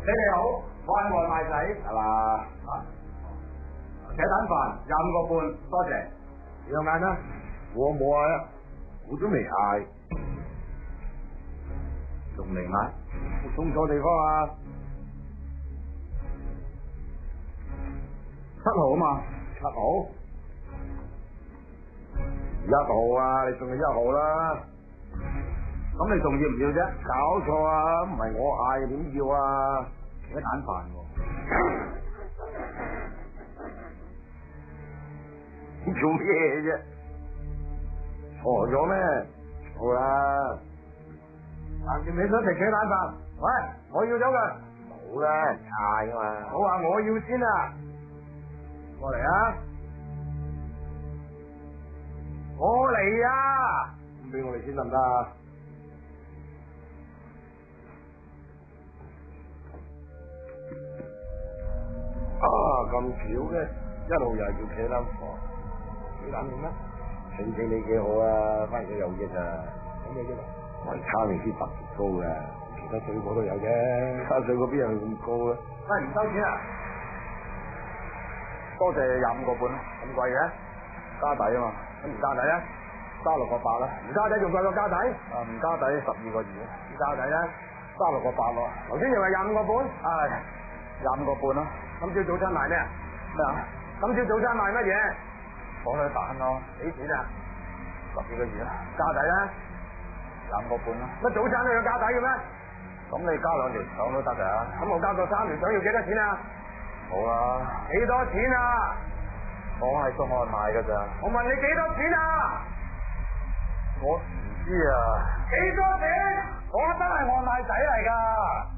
你哋好，我係外賣仔，係嘛？扯蛋飯25個半，多謝。你有嗌咩？我冇嗌啊，我都未嗌，仲未嗌？我送錯地方啊7號啊嘛！7號？1號啊！你送去1號啦。咁你仲要唔要啫？搞錯啊！唔係我嗌，點要啊？扯蛋飯喎。做咩啫？傻咗咩？好啦，橫掂你想食扯蛋飯，喂，我要咗佢。好啦，嗌啊嘛。我話我要先啊，過嚟啊！我嚟啊！咁俾我哋先得唔得啊？咁巧嘅，1號又係叫扯蛋飯，扯蛋點咩？請你幾好啊，翻嚟有益啊！有咩益啊？維他命 C 特別高嘅，其他水果都有啫。其他水果邊有咁高咧？喂，唔收錢啊！多謝25個半，咁貴嘅？加底啊嘛，咁唔加底咧？36個8啦，唔加底仲貴過加底？唔加底12個2，唔加底咧？36個8咯。頭先又係25個半？係25個半咯。今朝早餐賣咩啊？咩啊？今朝早餐賣乜嘢？火腿蛋咯。幾錢啊？12個2啦。加底咧？25個半啦。乜早餐都要加底嘅咩？咁你加2條腸都得㗎。咁我加個3條腸要幾多錢啊？冇啦。幾多錢啊？我係送外賣㗎咋。我問你幾多錢啊？我唔知啊。幾多錢？我真係外賣仔嚟㗎。